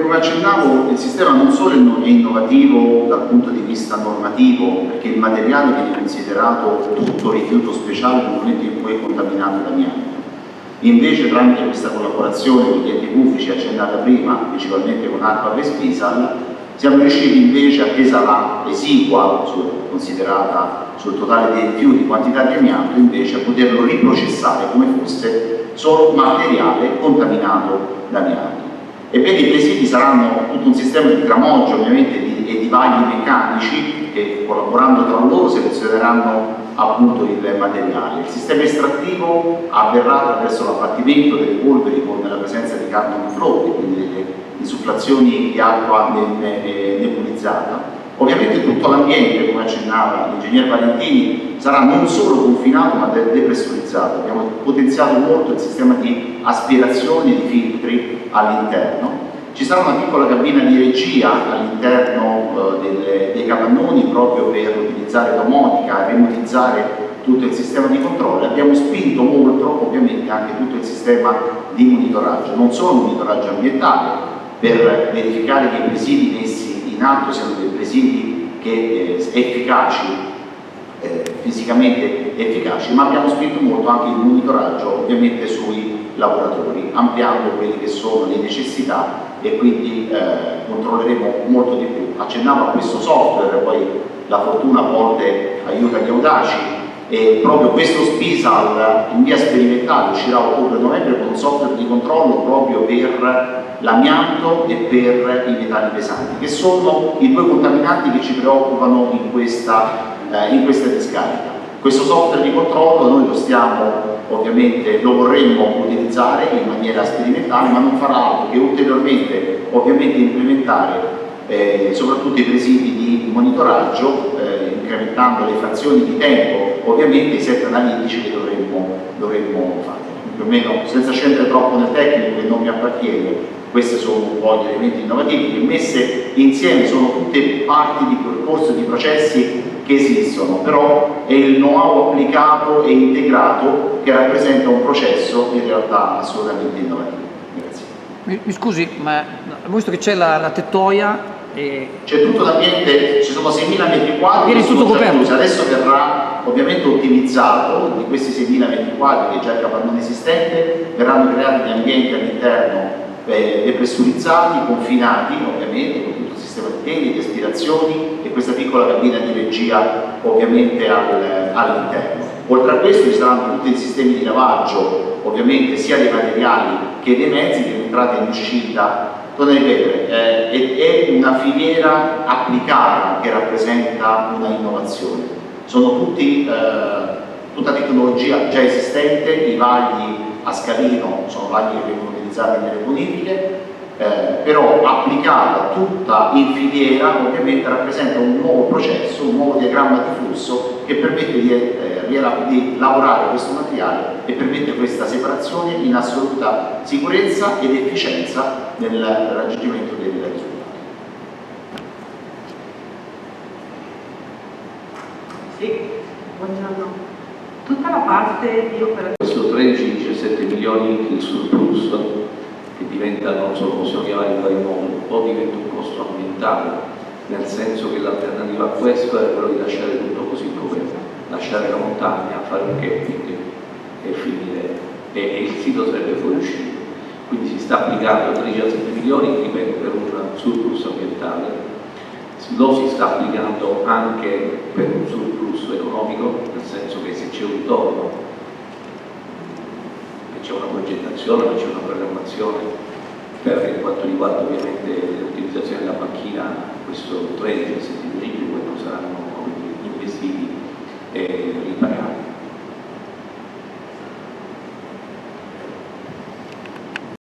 come accennavo, il sistema non solo è innovativo dal punto di vista normativo, perché il materiale viene considerato tutto rifiuto speciale nel momento in cui è contaminato da amianto. Invece, tramite questa collaborazione con gli enti pubblici accennata prima, principalmente con ARPA e Spisal, siamo riusciti invece, attesa la esigua, considerata sul totale dei rifiuti, quantità di amianto, invece a poterlo riprocessare come fosse solo materiale contaminato da amianto. Ebbene, i presidi saranno tutto un sistema di tramoggio ovviamente e di vagli meccanici che, collaborando tra loro, selezioneranno appunto il materiale. Il sistema estrattivo avverrà attraverso l'abbattimento delle polveri con la presenza di carbon flow, quindi delle insufflazioni di acqua nebulizzata. Ovviamente tutto l'ambiente, come accennava l'ingegnere Valentini, sarà non solo confinato ma depressurizzato. Abbiamo potenziato molto il sistema di aspirazione di filtri all'interno. Ci sarà una piccola cabina di regia all'interno dei capannoni proprio per utilizzare domotica e remotizzare tutto il sistema di controllo. Abbiamo spinto molto ovviamente anche tutto il sistema di monitoraggio, non solo monitoraggio ambientale, per verificare che i presidi messi in atto siano dei presidi efficaci, fisicamente efficaci, ma abbiamo spinto molto anche il monitoraggio ovviamente sui lavoratori, ampliando quelle che sono le necessità e quindi controlleremo molto di più. Accennavo a questo software, poi la fortuna a volte aiuta gli audaci, e proprio questo Spisal in via sperimentale uscirà a ottobre-novembre con un software di controllo proprio per l'amianto e per i metalli pesanti, che sono i due contaminanti che ci preoccupano in questa discarica. Questo software di controllo noi lo vorremmo utilizzare in maniera sperimentale, ma non farà altro che ulteriormente ovviamente implementare soprattutto i presidi di monitoraggio, incrementando le frazioni di tempo, ovviamente i set analitici che dovremmo fare. Più o meno, senza scendere troppo nel tecnico che non mi appartiene, questi sono un po' gli elementi innovativi che messe insieme sono tutte parti di percorso di processi che esistono, però è il know-how applicato e integrato che rappresenta un processo in realtà assolutamente innovativo. Grazie. Mi scusi, ma visto che c'è la tettoia c'è tutto l'ambiente, ci sono 6.000 metri quadri, viene tutto coperto. Adesso verrà ovviamente ottimizzato, di questi 6.000 metri quadri che è già il capannone esistente, verranno creati degli ambienti all'interno depressurizzati, confinati ovviamente, con tutto il sistema di teli, di aspirazioni e questa piccola cabina di regia ovviamente all'interno. Oltre a questo ci saranno tutti i sistemi di lavaggio, ovviamente sia dei materiali che dei mezzi, che in entrata e in uscita. Torno a ripetere, è una filiera applicata che rappresenta una innovazione. Sono tutta tecnologia già esistente, i vagli a scalino sono vagli che vengono utilizzati nelle bonifiche, però applicata tutta in filiera ovviamente rappresenta un nuovo processo, un nuovo diagramma di flusso che permette di lavorare questo materiale e permette questa separazione in assoluta sicurezza ed efficienza nel raggiungimento dei risultati. Sì, buongiorno. Tutta la parte di operazione. Questo 13-17 milioni il surplus, che diventa, non so come possiamo chiamare in vari modi, o diventa un costo ambientale, nel senso che l'alternativa a questo è quello di lasciare tutto così come lasciare la montagna, fare un camping e finire, e il sito sarebbe fuoriuscito. Quindi si sta applicando 13-17 milioni, ripeto, per un surplus ambientale, lo si sta applicando anche per un surplus economico, nel senso che se c'è un torno, c'è una progettazione, ma c'è una programmazione per quanto riguarda ovviamente l'utilizzazione della macchina, questo 13-17 milioni non saranno